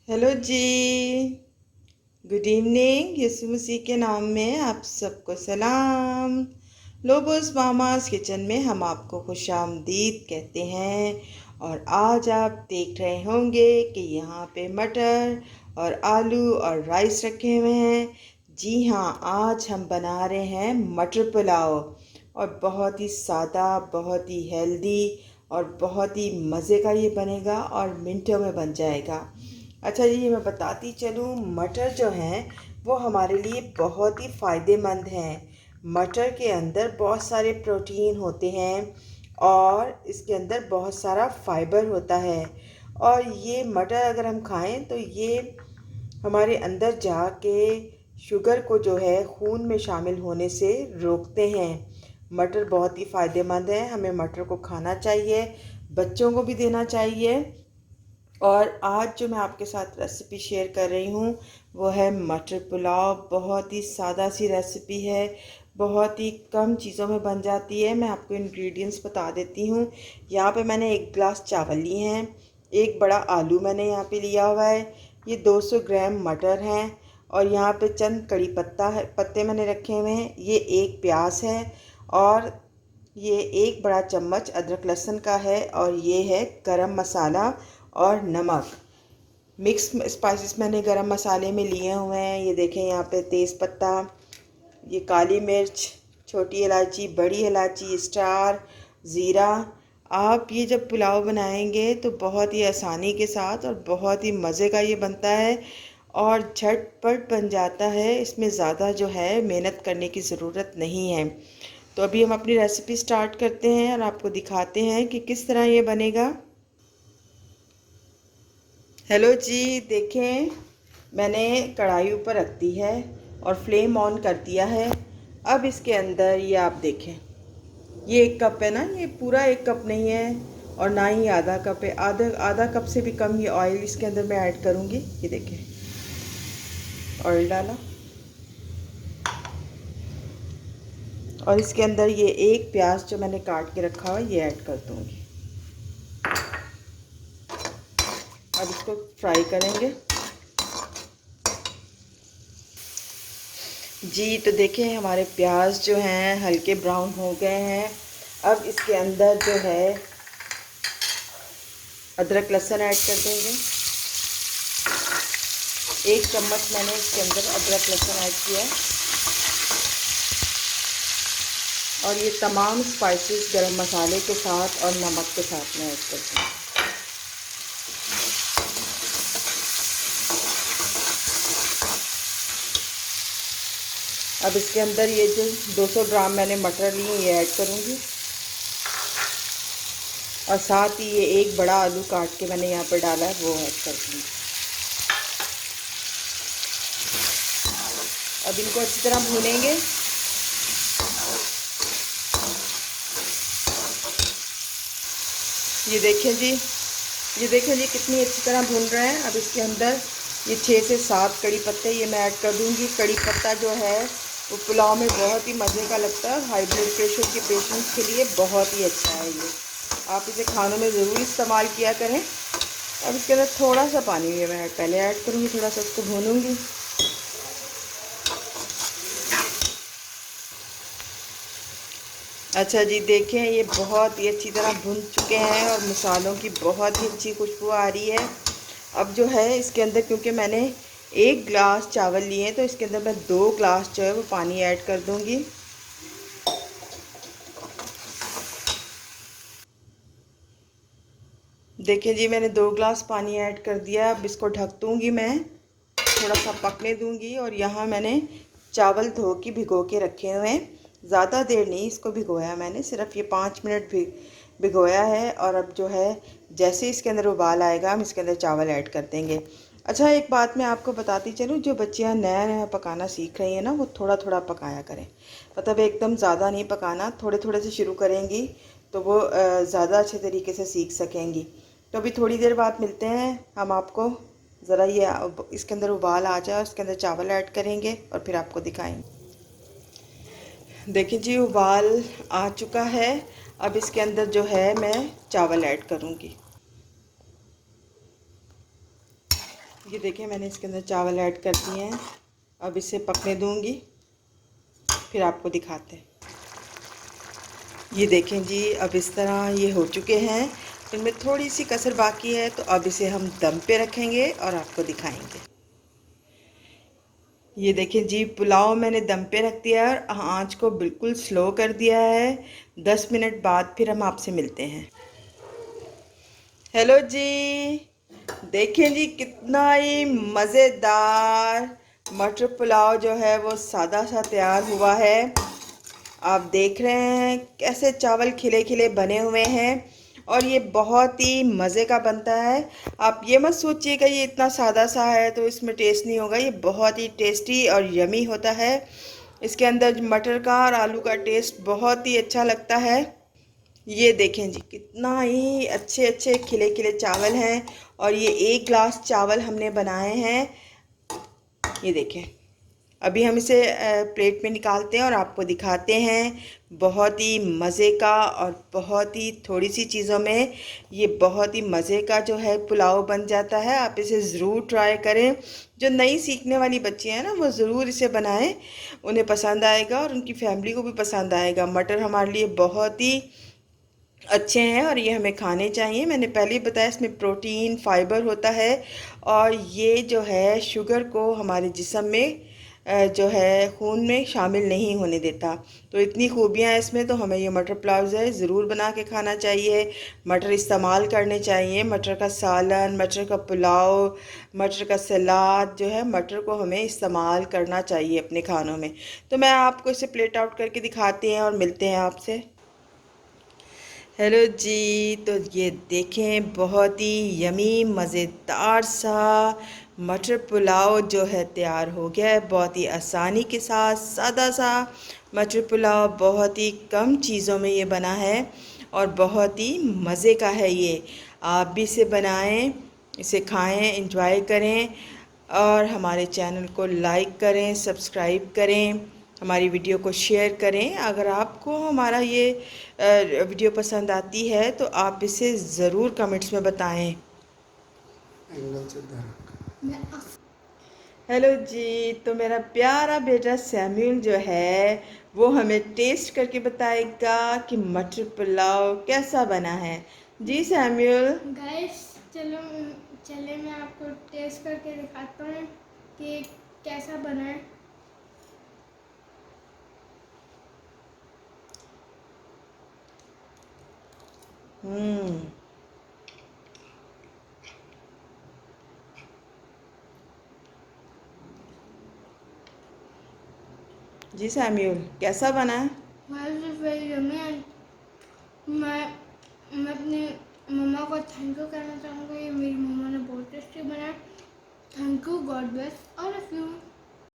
Hello जी। Good evening. Yeshu Masih के नाम में आप सबको सलाम। लोबोस मामास किचन में हम आपको खुशामदीद कहते हैं। और आज आप देख रहे होंगे कि यहाँ पे मटर और आलू और राइस रखे हुए हैं। जी हाँ, आज हम बना रहे हैं मटर पुलाव। और बहुत ही सादा, बहुत ही हेल्दी और बहुत ही मज़े का ये बनेगा और मिनटों में बन जाएगा। अच्छा जी, मैं बताती चलूँ, मटर जो हैं वो हमारे लिए बहुत ही फ़ायदेमंद हैं। मटर के अंदर बहुत सारे प्रोटीन होते हैं और इसके अंदर बहुत सारा फाइबर होता है। और ये मटर अगर हम खाएं तो ये हमारे अंदर जाके शुगर को जो है खून में शामिल होने से रोकते हैं। मटर बहुत ही फ़ायदेमंद है, हमें मटर को खाना चाहिए, बच्चों को भी देना चाहिए। और आज जो मैं आपके साथ रेसिपी शेयर कर रही हूँ वो है मटर पुलाव। बहुत ही सादा सी रेसिपी है, बहुत ही कम चीज़ों में बन जाती है। मैं आपको इंग्रेडिएंट्स बता देती हूँ। यहाँ पे मैंने 1 गिलास चावल लिए हैं, एक बड़ा आलू मैंने यहाँ पे लिया हुआ है, ये 200 ग्राम मटर हैं, और यहाँ पे चंद कड़ी पत्ता है, पत्ते मैंने रखे हुए हैं, ये एक प्याज है, और ये एक बड़ा चम्मच अदरक लहसुन का है, और ये है गरम मसाला और नमक। मिक्स स्पाइसेस मैंने गरम मसाले में लिए हुए हैं। ये देखें, यहाँ पे तेज़ पत्ता, ये काली मिर्च, छोटी इलायची, बड़ी इलायची, स्टार, ज़ीरा। आप ये जब पुलाव बनाएंगे तो बहुत ही आसानी के साथ और बहुत ही मज़े का ये बनता है और झटपट बन जाता है। इसमें ज़्यादा जो है मेहनत करने की ज़रूरत नहीं है। तो अभी हम अपनी रेसिपी स्टार्ट करते हैं और आपको दिखाते हैं कि किस तरह ये बनेगा। हेलो जी, देखें, मैंने कढ़ाई ऊपर रख दी है और फ्लेम ऑन कर दिया है। अब इसके अंदर ये आप देखें, ये 1 कप है ना, ये पूरा 1 कप नहीं है और ना ही आधा कप है। आधा आधा कप से भी कम ये ऑयल इसके अंदर मैं ऐड करूँगी। ये देखें, ऑयल डाला और इसके अंदर ये एक प्याज जो मैंने काट के रखा हुआ ये ऐड कर दूँगी। अब इसको फ्राई करेंगे। जी, तो देखें, हमारे प्याज जो हैं हल्के ब्राउन हो गए हैं। अब इसके अंदर जो है अदरक लहसुन ऐड कर देंगे। 1 चम्मच मैंने इसके अंदर अदरक लहसुन ऐड किया, और ये तमाम स्पाइसेस गरम मसाले के साथ और नमक के साथ में ऐड करती हूँ। अब इसके अंदर ये जो 200 ग्राम मैंने मटर लिए ये ऐड करूँगी, और साथ ही ये एक बड़ा आलू काट के मैंने यहाँ पर डाला है वो ऐड कर दूँगी। अब इनको अच्छी तरह भूनेंगे। ये देखें जी कितनी अच्छी तरह भून रहे हैं। अब इसके अंदर ये 6 से 7 कड़ी पत्ते ये मैं ऐड कर दूँगी। कड़ी पत्ता जो है वो पुलाव में बहुत ही मज़े का लगता है। हाई ब्लड प्रेशर के पेशेंट्स के लिए बहुत ही अच्छा है ये, आप इसे खानों में ज़रूर इस्तेमाल किया करें। अब इसके अंदर थोड़ा सा पानी भी मैं पहले ऐड करूँगी, थोड़ा सा इसको भूनूँगी। अच्छा जी, देखें, ये बहुत ही अच्छी तरह भुन चुके हैं और मसालों की बहुत ही अच्छी खुशबू आ रही है। अब जो है इसके अंदर, क्योंकि मैंने 1 गिलास चावल लिए हैं तो इसके अंदर मैं 2 गिलास जो है वो पानी ऐड कर दूंगी। देखिए जी, मैंने 2 गिलास पानी ऐड कर दिया। अब इसको ढक दूंगी, मैं थोड़ा सा पकने दूंगी। और यहाँ मैंने चावल धो के भिगो के रखे हुए हैं। ज़्यादा देर नहीं इसको भिगोया मैंने, सिर्फ ये 5 मिनट भिगोया है। और अब जो है जैसे इसके अंदर उबाल आएगा हम इसके अंदर चावल ऐड कर देंगे। अच्छा, एक बात मैं आपको बताती चलूँ, जो बच्चियाँ नया नया पकाना सीख रही हैं ना, वो थोड़ा थोड़ा पकाया करें। मतलब एकदम ज़्यादा नहीं पकाना, थोड़े थोड़े से शुरू करेंगी तो वो ज़्यादा अच्छे तरीके से सीख सकेंगी। तो अभी थोड़ी देर बाद मिलते हैं हम आपको। ज़रा ये इसके अंदर उबाल आ जाए, उसके अंदर चावल ऐड करेंगे और फिर आपको दिखाएंगे। देखिए जी, उबाल आ चुका है। अब इसके अंदर जो है मैं चावल ऐड करूँगी। ये देखिए मैंने इसके अंदर चावल ऐड कर दिए हैं। अब इसे पकने दूंगी, फिर आपको दिखाते हैं। ये देखें जी, अब इस तरह ये हो चुके हैं। इनमें थोड़ी सी कसर बाकी है, तो अब इसे हम दम पे रखेंगे और आपको दिखाएंगे। ये देखें जी, पुलाव मैंने दम पे रख दिया है और आँच को बिल्कुल स्लो कर दिया है। 10 मिनट बाद फिर हम आपसे मिलते हैं। हेलो जी, देखें जी कितना ही मज़ेदार मटर पुलाव जो है वो सादा सा तैयार हुआ है। आप देख रहे हैं कैसे चावल खिले खिले बने हुए हैं और ये बहुत ही मज़े का बनता है। आप ये मत सोचिएगा ये इतना सादा सा है तो इसमें टेस्ट नहीं होगा, ये बहुत ही टेस्टी और यमी होता है। इसके अंदर मटर का और आलू का टेस्ट बहुत ही अच्छा लगता है। ये देखें जी कितना ही अच्छे अच्छे खिले खिले चावल हैं और ये 1 गिलास चावल हमने बनाए हैं। ये देखें, अभी हम इसे प्लेट में निकालते हैं और आपको दिखाते हैं। बहुत ही मज़े का और बहुत ही थोड़ी सी चीज़ों में ये बहुत ही मज़े का जो है पुलाव बन जाता है। आप इसे ज़रूर ट्राई करें। जो नई सीखने वाली बच्चियां हैं ना, वो ज़रूर इसे बनाएं, उन्हें पसंद आएगा और उनकी फैमिली को भी पसंद आएगा। मटर हमारे लिए बहुत ही अच्छे हैं और ये हमें खाने चाहिए। मैंने पहले ही बताया इसमें प्रोटीन फाइबर होता है और ये जो है शुगर को हमारे जिस्म में जो है खून में शामिल नहीं होने देता। तो इतनी खूबियाँ हैं इसमें, तो हमें ये मटर पुलाव जो है ज़रूर बना के खाना चाहिए। मटर इस्तेमाल करने चाहिए, मटर का सालन, मटर का पुलाव, मटर का सलाद जो है, मटर को हमें इस्तेमाल करना चाहिए अपने खानों में। तो मैं आपको इसे प्लेट आउट करके दिखाते हैं और मिलते हैं आपसे। हेलो जी, तो ये देखें बहुत ही यमी मज़ेदार सा मटर पुलाव जो है तैयार हो गया है। बहुत ही आसानी के साथ सादा सा मटर पुलाव, बहुत ही कम चीज़ों में ये बना है और बहुत ही मज़े का है ये। आप भी इसे बनाएं, इसे खाएं, इंजॉय करें और हमारे चैनल को लाइक करें, सब्सक्राइब करें, हमारी वीडियो को शेयर करें। अगर आपको हमारा ये वीडियो पसंद आती है तो आप इसे ज़रूर कमेंट्स में बताएं। एंगल से हेलो जी, तो मेरा प्यारा बेटा सैम्यूल जो है वो हमें टेस्ट करके बताएगा कि मटर पुलाव कैसा बना है। जी सैम्यूल। गाइस चलो चले मैं आपको टेस्ट करके दिखाता हूँ कि कैसा बना है। जी सैम्यूल, कैसा बना है? मैं अपनी मम्मा को थैंक यू कहना चाहूँगी। मेरी मम्मा ने बहुत टेस्टी बनाया। Thank you, God bless all of you.